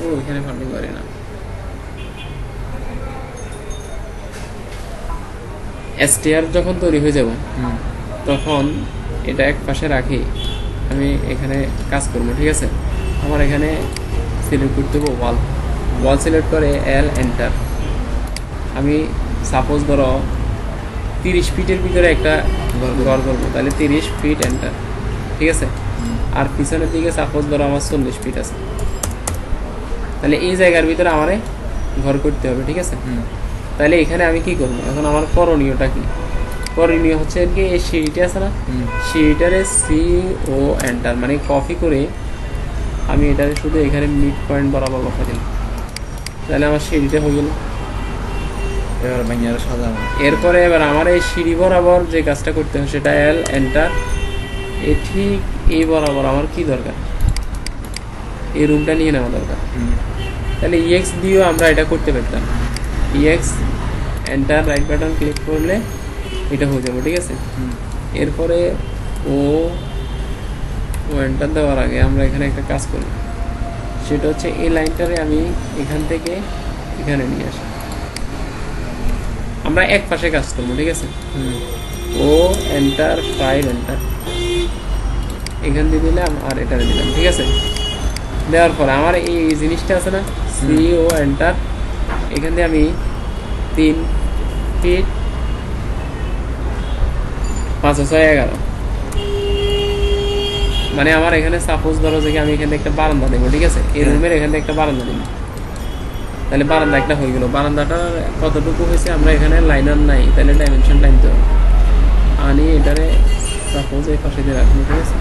ও এখানে ফান্ডিং করে না। এসটিআর যখন তৈরি হয়ে যাব তখন এটা এক পাশে রাখি, আমি এখানে কাজ করবো। ঠিক আছে, আমার এখানে সিলেক্ট করতে হবে ওয়াল। ওয়াল সিলেক্ট করে এল এন্টার। আমি সাপোজ ধরো 30 ফিটের ভিতরে একটা ঘর করবো, তাহলে 30 ফিট এন্টার। ঠিক আছে, আর পিছনের দিকে সাপোজ ধরো আমার 40 ফিট আছে, তাহলে এই জায়গার ভিতরে আমার ঘর করতে হবে। ঠিক আছে, তাহলে এখানে আমি কি করবো, এখন আমার করণীয়টা কি? করণীয় হচ্ছে কি, এই সিঁড়িটা আছে না, সিঁড়িটারে সি ও এন্টার মানে কপি করে আমি এটারে শুধু এখানে মিড পয়েন্ট বরাবর বসা দিলাম, তাহলে আমার সিঁড়িটা হয়ে গেল। এবার ভাঙিয়ে সাজাবো। এরপরে এবার আমার এই সিঁড়ি বরাবর যে কাজটা করতে হয় সেটা এল এন্টার। এই ঠিক এই বরাবর আমার কি দরকার, এই রুমটা নিয়ে নেওয়া দরকার। তাহলে ইএক্স দিয়েও আমরা এটা করতে পারতাম। EX enter right button click করলে এটা হয়ে যাবে। ঠিক আছে, এরপরে ও এন্টার দেওয়ার আগে আমরা এখানে একটা কাজ করি, সেটা হচ্ছে এই লাইনটারে আমি এখান থেকে এখানে নিয়ে আসি। আমরা এক পাশে কাজ করবো। ঠিক আছে, ও এন্টার 5 এন্টার এখান দিয়ে দিলাম আর এটা দিলাম। ঠিক আছে, দেওয়ার পরে আমার এই জিনিসটা আছে না, সি ও এন্টার, এখান দিয়ে আমি 3 ফিট 5 ও 6 11 মানে আমার এখানে সাপোজ ধরো যে আমি এখানে একটা বারান্দা দেবো। ঠিক আছে, এই রুমের এখানে একটা বারান্দা দেবো, তাহলে বারান্দা একটা হয়ে গেল। বারান্দাটা কতটুকু হয়েছে আমরা এখানে লাইনার নাই, তাহলে ডাইমেনশন টাইমতে হবে। আনি এটারে সাপোজ এই পাশে দিয়ে রাখবো। ঠিক আছে,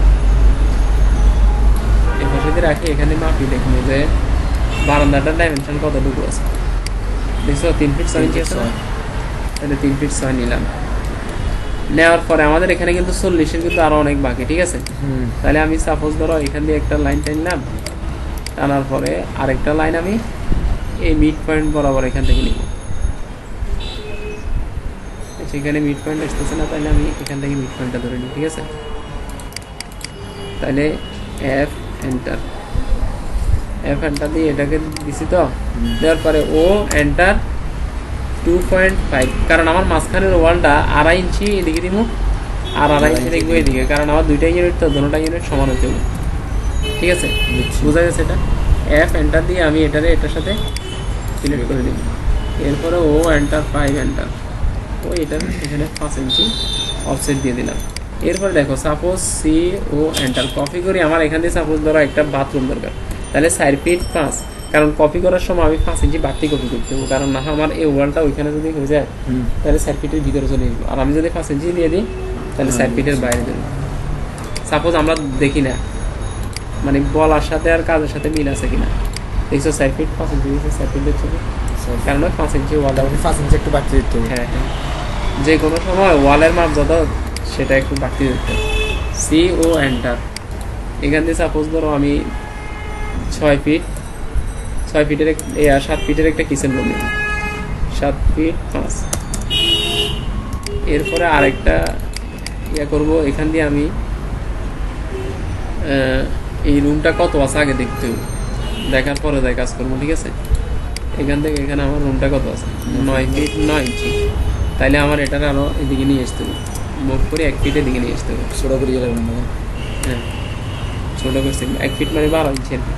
এই পাশে দিয়ে রাখি, এখানে মাপি দেখবো যে বারান্দাটার ডাইমেনশন কতটুকু আছে। দেখছো 3 ফিট 6 ইঞ্চি আছে, তাহলে 3 ফিট 6 নিলাম। নেওয়ার পরে আমাদের এখানে কিন্তু 40-এর কিন্তু আরো অনেক বাকি। ঠিক আছে, তাহলে আমি সাপোজ ধরো এখান দিয়ে একটা লাইন টানলাম, টানার পরে আরেকটা লাইন আমি এই মিড পয়েন্ট বরাবর এখান থেকে নিব। সেখানে মিড পয়েন্ট আসতেছে না, তাহলে আমি এখান থেকে মিড পয়েন্টটা ধরে নিই। ঠিক আছে, তাহলে এফ এন্টার দিয়ে এটাকে দিছি তো, দেওয়ার পরে ও এন্টার 2.5, কারণ আমার মাঝখানের ওয়ালটা 2.5 ইঞ্চি এদিকে দিব আর 2.5 ইঞ্চি দেখবো এদিকে, কারণ আমার দুইটা ইউনিট তো, দুটোটা ইউনিট সমান হতে হবে। ঠিক আছে, বোঝা গেছে? এটা এফ এন্টার দিয়ে আমি এটার সাথে সিলেক্ট করে দিব। এরপরে ও এন্টার 5 এন্টার, ও এটার এখানে 5 ইঞ্চি অফসেট দিয়ে দিলাম। এরপরে দেখো সাপোজ সি ও এন্টার কপি করি, আমার এখান থেকে সাপোজ ধরো একটা বাথরুম দরকার, তাহলে 4 ফিট 5, কারণ কপি করার সময় আমি 5 ইঞ্চি বাড়তি কপি করতে হবে, কারণ না আমার এই ওয়ালটা ওইখানে যদি হয়ে যায় তাহলে 4 ফিটের ভিতরে চলে আসবো, আর আমি যদি 5 ইঞ্চি দিয়ে দিই তাহলে 4 ফিটের বাইরে দেবো। সাপোজ আমরা দেখি না মানে বলার সাথে আর কাজের সাথে মিল আছে কিনা, দেখছো 4 ফিট 5 ইঞ্চি দিয়েছে, 4 ফিট দেখছো, কারণ 5 ইঞ্চি ওয়াল, 5 ইঞ্চি একটু বাড়তি দিতে হবে। হ্যাঁ হ্যাঁ, যে কোনো সময় ওয়ালের মাপ যত সেটা একটু বাড়তি দিতে। সি ও এন্টার, এখান থেকে সাপোজ ধরো আমি 6 ফিটের 7 ফিটের একটা কিচেন রুম নিলাম, 7 ফিট 5। এরপরে আরেকটা করবো, এখান দিয়ে আমি এই রুমটা কত আছে আগে দেখতে হবে, দেখার পরে যাই কাজ করবো। ঠিক আছে, এখান থেকে এখানে আমার রুমটা কত আছে, 9 ফিট 9 ইঞ্চি, তাইলে আমার এটার আরও এদিকে নিয়ে আসতে হবে, মুভ করে 1 ফিট এদিকে নিয়ে আসতে হবে। ছোটো করে গেলে হ্যাঁ, ছোটো করছি 1 ফিট মানে 12 ইঞ্চি আর কি,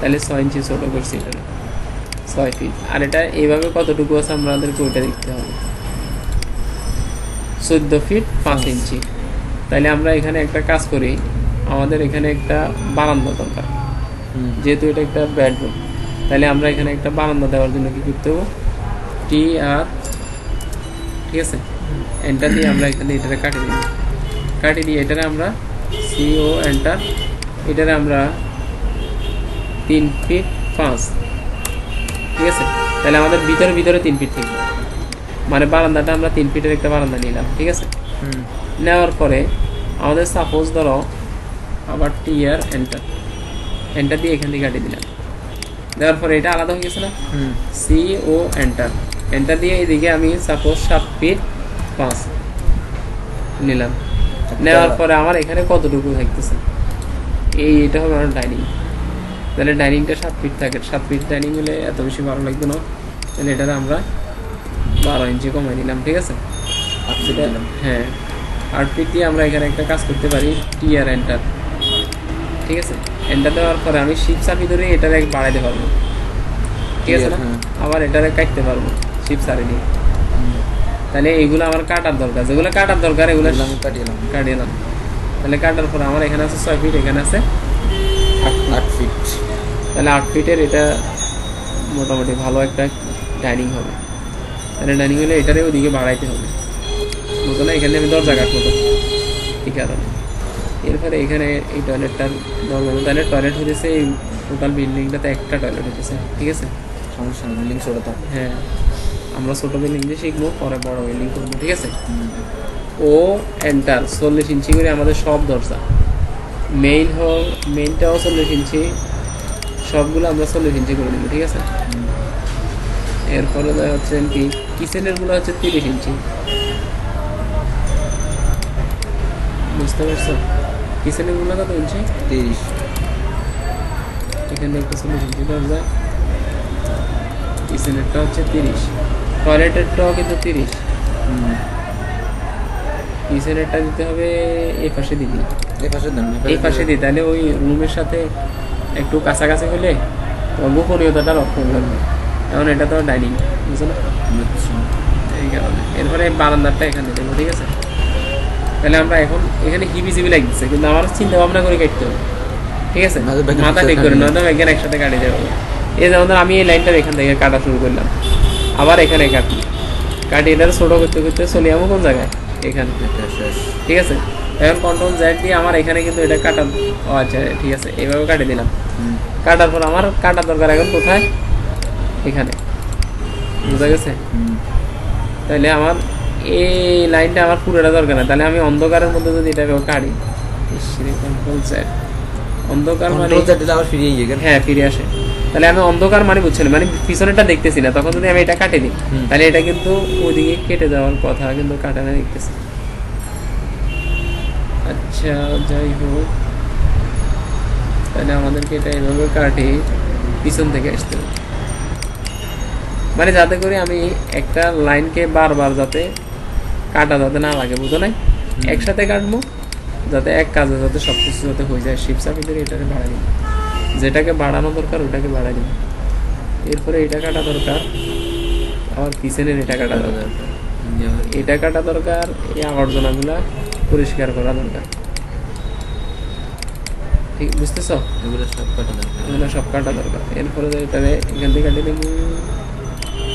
তাহলে 6 ইঞ্চি ছোটো করছি এটা 6 ফিট। আর এটা এইভাবে কতটুকু আছে আমাদেরকে ওইটা দেখতে হবে, 14 ফিট 5 ইঞ্চি। তাইলে আমরা এখানে একটা কাজ করি, আমাদের এখানে একটা বারান্দা দরকার, যেহেতু এটা একটা বেডরুম, তাহলে আমরা এখানে একটা বারান্দা দেওয়ার জন্য কি করতে হবে, টি আর, ঠিক আছে, এন্টার দিয়ে আমরা এখানে এটারে কাটিয়ে দিয়ে এটারে আমরা সি ও এন্টার, এটারে আমরা 3 ফিট 5। ঠিক আছে, তাহলে আমাদের ভিতরে 3 ফিট থাকবে, মানে বারান্দাটা আমরা 3 ফিটের একটা বারান্দা নিলাম। ঠিক আছে, নেওয়ার পরে আমাদের সাপোজ ধরো আবার টি আর এন্টার দিয়ে এখান থেকে কাটিয়ে দিলাম, দেওয়ার পরে এটা আলাদা হয়ে গেছে না, সি ও এন্টার দিয়ে এদিকে আমি সাপোজ 7 ফিট 5 নিলাম। নেওয়ার পরে আমার এখানে কতটুকু থাকতেছে, এটা হবে আমার ডাইনিং। তাহলে ডাইনিংটা 7 ফিট থাকে, 7 ফিট ডাইনিং হলে এত বেশি ভালো লাগবে না, তাহলে এটাতে আমরা 12 ইঞ্চি কমাই দিলাম, ঠিক আছে। 8 ফিট দিলাম। হ্যাঁ 8 ফিট দিয়ে আমরা এখানে একটা কাজ করতে পারি, টিআর এন্টার, ঠিক আছে। এন্টার দেওয়ার পরে আমি শিপ চাপি ধরে এটারে বাড়াইতে পারবো, ঠিক আছে না, হ্যাঁ। আবার এটারে কাটতে পারবো শিপ চাপি দিয়ে। তাহলে এইগুলো আমার কাটার দরকার, যেগুলো কাটার দরকার এগুলো এগুলো আমি কাটিলাম। কাটিলাম। তাহলে কাটার পরে আমার এখানে আছে 6 ফিট, এখানে আছে 8 ফিট। তাহলে 8 ফিটের এটা মোটামুটি ভালো একটা ডাইনিং হবে। তাহলে ডাইনিং হলে এটারে ওদিকে বাড়াইতে হবে, বুঝো না, এখানে আমি দরজা কাটবো তো এই কারণে। এরপরে এখানে এই টয়লেটটার দরজা, তাহলে টয়লেট হতেছে এই টোটাল বিল্ডিংটাতে একটা টয়লেট হতেছে, ঠিক আছে। সমস্যা নেই, বিল্ডিং ছোট তো। হ্যাঁ আমরা ছোটো বিল্ডিং দিয়ে শিখবো, পরে বড় বিল্ডিং করবো, ঠিক আছে। ও এন্টার 40 ইঞ্চি করে আমাদের সব দরজা, মেইন হোক, মেইনটাও 40 ইঞ্চি, সবগুলো আমরা 40 ইঞ্চি করে দেবো, ঠিক আছে। এরপরে হচ্ছে কি কিচেনের গুলো হচ্ছে 30 ইঞ্চি, বুঝতে পারছো। কিচেনের গুলো কত ইঞ্চি? 30। এখানে একটা 40 ইঞ্চি দরজা, কিচেনেরটা হচ্ছে 30, টয়লেটেরটাও কিন্তু 30। কিচেনেরটা দিতে হবে এই পাশে দিবি, এই পাশে দেন। এই পাশে দিই, তাহলে ওই রুমের সাথে একটু কাছাকাছি হলে তোমার গোপনীয়তাটা রক্ষা করবে। এখন এটা তো ডাইনিং, বুঝছো না, এই কারণে। এরপরে বারান্দারটা এখানে দেবো, ঠিক আছে। তাহলে আমরা এখন এখানে হিবিজিবি লাগছে, কিন্তু আমার চিন্তা ভাবনা করে কাটতে হবে, ঠিক আছে, মাথা ঠিক করে, নয়তো একজন একসাথে কাটিয়ে দেবো। এই যেমন ধর আমি এই লাইনটা এখান থেকে কাটা শুরু করলাম, আবার এখানে কাটি, এটা ছোটো করতে করতে চলে যাবো কোন জায়গায়, এখানে, ঠিক আছে। এখন কন্ট্রোল জেড দিয়ে আমার এখানে কিন্তু এটা কাটা, ও আচ্ছা ঠিক আছে, এইভাবে কাটিয়ে দিলাম। কাটার পর আমার কাটার দরকার এখন কোথায়, এখানে, বুঝা গেছে। তাহলে আমার এই লাইনটা আমার পুরোটা দরকার না, তাহলে আমি অন্ধকারের মধ্যে যদি এটা কাটি, কন্ট্রোল জেড, অন্ধকার মানে আবার ফিরিয়ে গিয়ে, হ্যাঁ ফিরে আসে। তাহলে আমি অন্ধকার মানে বুঝছেন, মানে পিছনেটা দেখতেছি না, তখন যদি আমি এটা কাটে দিই তাহলে এটা কিন্তু ওইদিকে কেটে যাওয়ার কথা, কিন্তু কাটা না, দেখতেছি। আচ্ছা যাই হোক, তাহলে আমাদেরকে এটা এভাবে কাটে পিছন থেকে আসতে হবে, মানে যাতে করে আমি একটা লাইনকে বারবার যাতে কাটা যাতে না লাগে, বুঝো না, একসাথে কাটবো যাতে এক কাজে যাতে সব কিছু যাতে হয়ে যায়। শিপ চাপিদের এটাকে বাড়াই দিব, যেটাকে বাড়ানো দরকার ওটাকে বাড়াই দিব। এরপরে এটা কাটা দরকার, আবার পিছনের এটা কাটা দরকার, এটা কাটা দরকার, এই আবর্জনাগুলা পরিষ্কার করা দরকার, ঠিক বুঝতেছ, এগুলো সব কাটা দরকার। এগুলো সব কাটা দরকার। এরপরে এটারে এখান থেকে কাটে দেবো,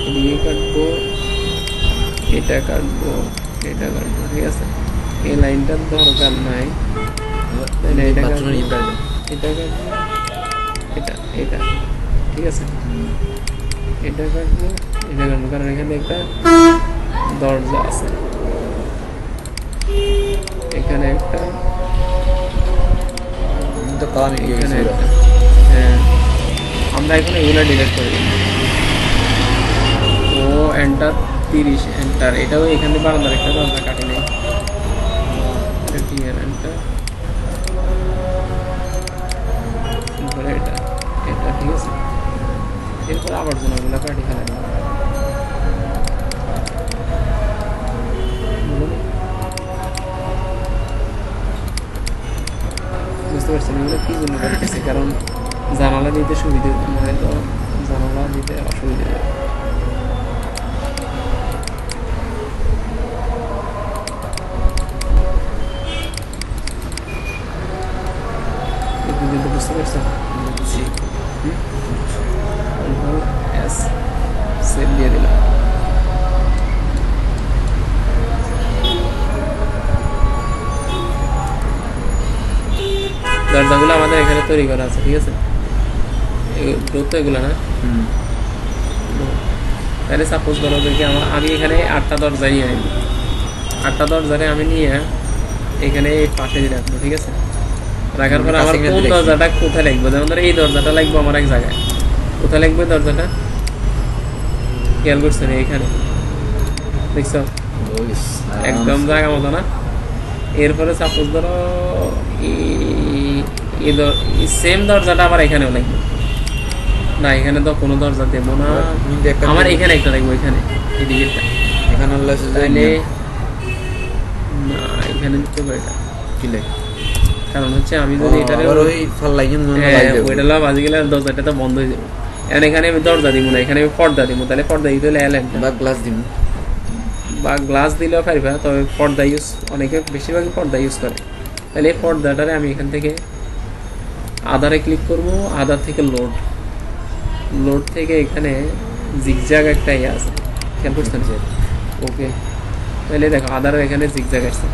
এদিকে কাটবো, এটা কাটবো, এটা কাটবো, ঠিক আছে। এই লাইনটার দরকার নাই, তাহলে এটা কাটবো, এটা কাটবো, এটা এটা ঠিক আছে, এটা কাটবো, এটা কাটবো, কারণ এখানে একটা দরজা আছে, এখানে একটা, এখানে একটা। হ্যাঁ আমরা এখন এগুলো ডিলিট করে দিই। ও এন্টার 30 এন্টার, এটাও এখানে বারান্দার একটা দরজা কাটি নেই, এন্টার, এরপরে এটা এটা ঠিক আছে। এরপরে আবর্জনাগুলো কাটি ফেলে দেবো, বুঝতে পারছেন এগুলো কি জন্য করতেছি, কারণ জানালা দিতে সুবিধা, নয়তো জানালা দিতে অসুবিধা হবে। বুঝতে পারছেন, সেভ দিয়ে দিলাম। দরজাগুলো আমাদের এখানে তৈরি করা আছে, ঠিক আছে, তো এগুলো না। তাহলে সাপোজ বলো দেখি আমি এখানে 8টা দরজা নিয়ে আনি, 8টা দরজারে আমি নিয়ে এখানে এই পাশে রাখবো, ঠিক আছে। রাখার পর আমার কোন দরজাটা কোথায় লাগবে, যেমন ধরো এই দরজাটা লাগবে আমার এক জায়গায়, কোথায় লাগবে দরজাটা খেয়াল করছো না, এখানে দেখছো একদম জায়গা মতো না। এরপরে সাপোজ ধরো এই সেম দরজাটা আবার এখানেও লাগবে, না এখানে তো কোনো দরজা দেবো না, কিন্তু একটা আমার এখানে একটা দেখবো, এখানে এদিকে এখানে আল্লাহ আছে যে তাহলে না এখানে দিতে হবে এটা, কি লাগে কারণ হচ্ছে আমি যদি এটারে আবার ওই ফাল লাগিয়ে মনে হ্যাঁ লাগে ওইটা লাভ বাজে গেলে আর দরজাটা তো বন্ধ হয়ে যাবে। এখন এখানে আমি দরজা দিব না, এখানে আমি পর্দা দিব, তাহলে পর্দা দিতে হলে এলেনটা বা গ্লাস দিন বা গ্লাস দিলেও পারবে, তবে পর্দা ইউজ অনেকে বেশিরভাগই পর্দা ইউজ করে। তাহলে এই পর্দাটারে আমি এখান থেকে আধারে ক্লিক করব, আধার থেকে লোড, লোড থেকে এখানে জিগজ্যাগ একটা ইয়ে আছে, খেয়াল করছেন যে ওকে। তাহলে দেখো আধারও এখানে জিগজ্যাগ আসছে,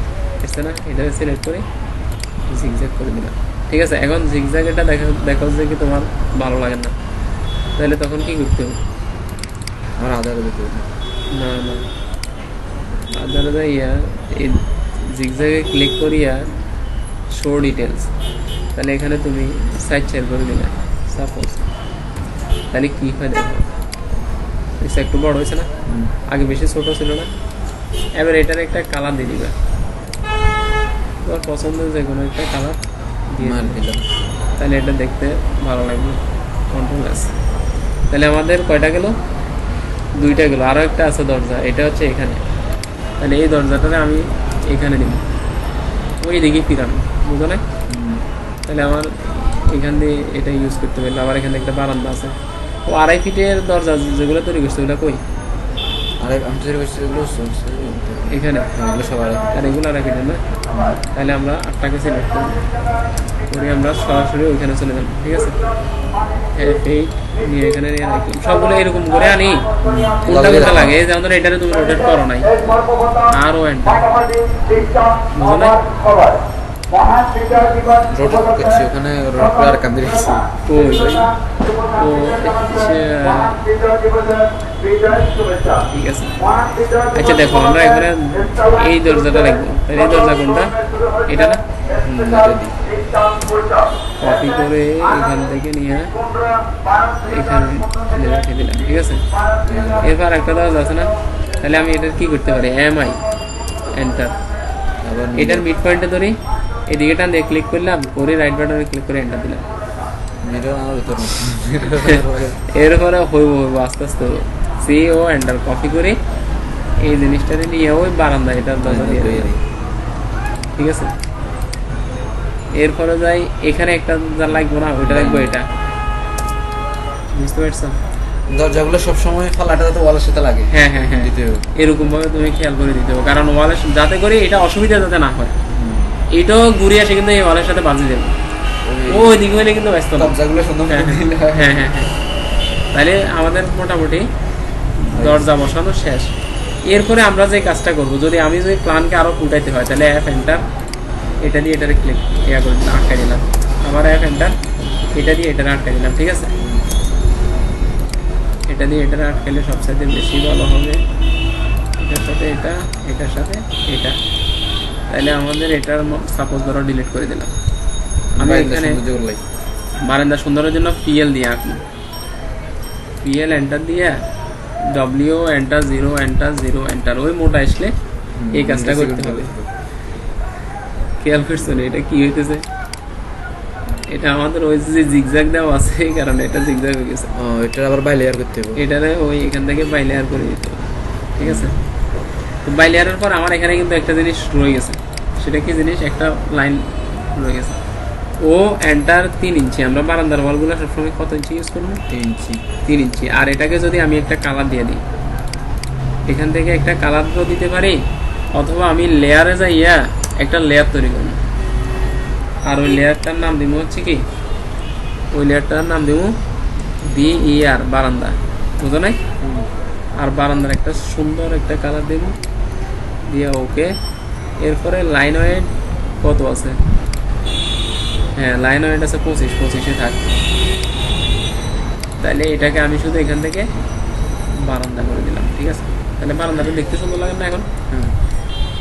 আসছে না, এটা সিলেক্ট করে জিগজ্যাগ করে দিলাম, ঠিক আছে। এখন জিগজ্যাগ এটা দেখো যে কি তোমার ভালো লাগে না, তাহলে তখন কি করতে হবে? আমার আধার দিতে না না আধারে যাইয়া এই জিগজ্যাগে ক্লিক করিয়া শো ডিটেলস, তাহলে এখানে তুমি সাইড শেয়ার করে দিলে সাপোজ, তাহলে কী হয় দেখো একটু বড় হয়েছে না, আগে বেশি ছোট ছিল না। এবার এটার একটা কালার দিয়ে দিবে, তোমার পছন্দের যে কোনো একটা কালার দিয়ে দিলাম, তাহলে এটা দেখতে ভালো লাগবে। কন্ট্রোল আছে, তাহলে আমাদের কয়টা গেল? দুইটা গেল, আরও একটা আছে দরজা, এটা হচ্ছে এখানে, তাহলে এই দরজাটারে আমি এখানে দিব, ওই দিকে ফিরানো, বুঝো না? তাহলে আমার এখান দিয়ে এটা ইউজ করতে পারলে, আবার এখানে একটা বারান্দা আছে, ও 2.5 ফিটের দরজা যেগুলো তৈরি করছে ওগুলো কই? আরে আমি তৈরি করছি এগুলো এখানে, এগুলো সবার আর এগুলো 2.5 ফিটের না, তাহলে আমরা 8টাকে সিলেক্ট করি, আমরা সরাসরি ওইখানে চলে যাব, ঠিক আছে। F8 নিয়ে এখানে নিয়ে রাখলাম, সবগুলো এরকম করে আনি, কোনটা কোনটা লাগে, এই যেমন এটারে তুমি রোটেট করো নাই, আরও এন্টার, বুঝো না? রোটেট করছি ওখানে রোটেট আর কান্দি রেখেছি ওই ও ঠিক আছে। আচ্ছা দেখো আমরা এখানে এই দরজাটা রাখবো, তাহলে এই দরজা কোনটা? এটা না, কপি করে এখান থেকে নিয়ে এখানে রেখে দিলাম, ঠিক আছে। এরপর একটা দরজা আছে না, তাহলে আমি এটার কি করতে পারি? MI এন্টার, আবার এটার মিড পয়েন্টে ধরি, এদিকে টান দিয়ে ক্লিক করলাম, করে রাইট বাটনে ক্লিক করে এন্টার দিলাম, মিরর আমার ভিতর এরপরে হইব আস্তে আস্তে সি ও এন্টার কপি করে এই জিনিসটারে নিয়ে ওই বারান্দা এটার দরজা দিয়ে দিই, ঠিক আছে। এরপরে যাই এখানে একটা যা লাগবে না, ওইটা লাগবে, এটা বুঝতে পারছো? দরজাগুলো সবসময় ফালাটা যাতে ওয়ালের সাথে লাগে, হ্যাঁ হ্যাঁ হ্যাঁ, দিতে হবে এরকম ভাবে তুমি খেয়াল করে দিতে হবে, কারণ ওয়ালের যাতে করে এটা অসুবিধা যাতে না হয়, এটাও ঘুরে আসে কিন্তু এই ওয়ালের সাথে বাজে যাবে, ওই দিকে হইলে কিন্তু ব্যস্ত না। দরজাগুলো সুন্দর করে দিলে হয়। হ্যাঁ হ্যাঁ হ্যাঁ, তাহলে আমাদের মোটামুটি দরজা বসানো শেষ। এরপরে আমরা যে কাজটা করব, যদি আমি যদি প্ল্যানকে আরও উঠাইতে হয়, তাহলে F এন্টার, এটা দিয়ে এটারে ক্লিক ইয়া করে দিলাম, আটকাই দিলাম, আবার F এন্টার, এটা দিয়ে এটারে আটকাই দিলাম, ঠিক আছে। এটা দিয়ে এটারে আটকাইলে সবসাইতে বেশি ভালো হবে, এটার সাথে এটা, এটার সাথে এটা, তাহলে আমাদের এটার সাপোজ ধরো ডিলিট করে দিলাম। আমি এখানে বারান্দা সুন্দরের জন্য PL দিয়ে আঁকবো, PL এন্টার দিয়ে W এন্টার 0 এন্টার 0 এন্টার, ওই মোটা আসলে এই কাজটা করতে হবে। খেয়াল করছো না এটা কি হইতেছে? এটা আমাদের ওই যে জিগজ্যাগ দেওয়া আছে, এই কারণে এটা জিগজ্যাগ হয়ে গেছে। এটা আবার বাই লেয়ার করতে হবে, এটারে ওই এখান থেকে বাই লেয়ার করে দিতে হবে, ঠিক আছে। তো বাই লেয়ারের পর আমার এখানে কিন্তু একটা জিনিস রয়ে গেছে, সেটা কি জিনিস? একটা লাইন রয়ে গেছে, ও এন্টার 3 ইঞ্চি। আমরা বারান্দার ওয়ালগুলো সবসময় কত ইঞ্চি ইউজ করবো? 3 ইঞ্চি। 3 ইঞ্চি। আর এটাকে যদি আমি একটা কালার দিয়ে দিই, এখান থেকে একটা কালারও দিতে পারি, অথবা আমি লেয়ারে যাইয়া একটা লেয়ার তৈরি করবো, আর ওই লেয়ারটার নাম দিব হচ্ছে কি, ওই লেয়ারটার নাম দিব BER, বারান্দা, বুঝো নাই? আর বারান্দার একটা সুন্দর একটা কালার দেব দিয়ে ওকে। এরপরে লাইন ওয়েট কত আছে? হ্যাঁ, লাইন ওয়েট আছে 25 থাক। তাহলে এটাকে আমি শুধু এখান থেকে বারান্দা করে দিলাম, ঠিক আছে। তাহলে বারান্দাটা দেখতে সুন্দর লাগে না এখন?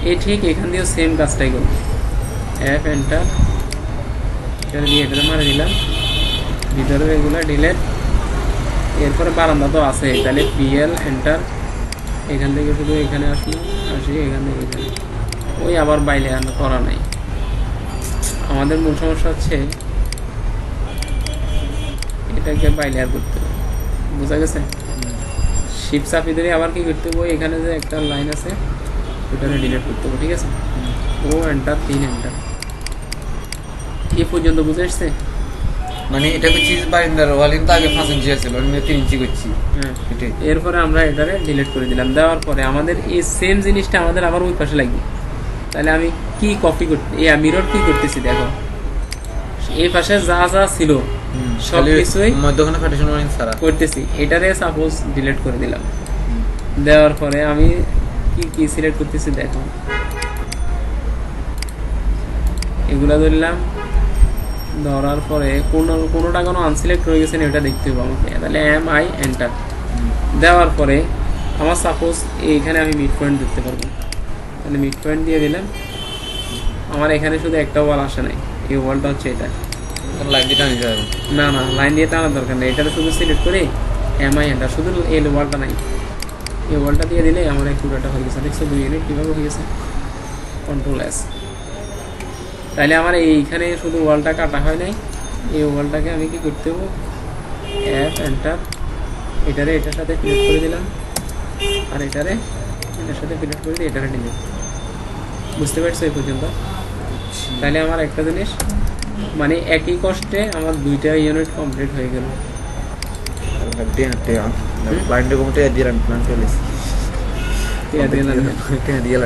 এই ঠিক এখান দিয়েও সেম কাজটাই করবো, F এন্টার, এখানে দিয়ে এটাতে মারে দিলাম, ভিতরে এগুলো ডিলেট। এরপরে বারান্দা তো আছে, তাহলে PL এন্টার, এখান থেকে শুধু এখানে আসলো, আসি এখান থেকে এখানে, ওই আবার বাইরে আনা করা নাই। আমাদের মূল সমস্যা হচ্ছে এটাকে বাই লেয়ার করতে হবে। বুঝা গেছে? শিফট চাপি ধরে আবার কি করতে হবে, এখানে যে একটা লাইন আছে ওটা ডিলিট করতে হবে, ঠিক আছে? ও এন্টার 3 এন্টার। এ পর্যন্ত বুঝে আসছে? মানে এটা করছি বারিন্দার ওয়াল কিন্তু আগে 5 ইঞ্চি ছিল, আমি 3 ইঞ্চি করছি। হ্যাঁ, এটাই। এরপরে আমরা এটারে ডিলিট করে দিলাম। দেওয়ার পরে আমাদের এই সেম জিনিসটা আমাদের আবার ওই পাশে লাগবে। তাহলে আমি কি কপি করতে, মিরর কি করতেছি দেখো, এই পাশে যা যা ছিল সব কিছুই মধ্যখানে পার্টিশন ওয়ারিং ছাড়া করতেছি। এটারে সাপোজ ডিলিট করে দিলাম। দেওয়ার পরে আমি কি কি সিলেক্ট করতেছি দেখো, এগুলা ধরলাম। ধরার পরে কোনোটা কোনো আনসিলেক্ট হয়ে গেছে না এটা দেখতে হবে আমাকে। তাহলে MI এন্টার দেওয়ার পরে আমার সাপোজ এইখানে আমি মিড পয়েন্ট দিতে পারবো, তাহলে মিড পয়েন্ট দিয়ে দিলাম। আমার এখানে শুধু একটা ওয়াল আসে নাই, এই ওয়ালটা হচ্ছে এটা। লাইন দিটা নিয়ে যাবে। না না, লাইন দিয়ে টানার দরকার নেই, এটা শুধু সিলেক্ট করে MI এন্টার, শুধু এই ওয়ালটা নাই, এই ওয়ালটা দিয়ে দিলে আমার এই পুরোটা হয়ে গেছে। দেখছো 2 ইউনিট কীভাবে হয়ে গেছে? Control S। তাহলে আমার এইখানে শুধু ওয়ালটা কাটা হয় নাই, এই ওয়ালটাকে আমি কি করতে হবো, F এন্টার, এটারে এটার সাথে ক্লিক করে দিলাম, আর এটারে এটার সাথে ক্লিক করে দিয়ে এটারে ডিলিট। বুঝতে পারছো এই পর্যন্ত? তাহলে আমার একটা জিনিস, মানে একই কষ্টে আমার 2টা ইউনিট কমপ্লিট হয়ে গেল। লাইনটা কমতে দিয়ে প্ল্যান চলেছে। দিয়ে দিলাম। দিয়ে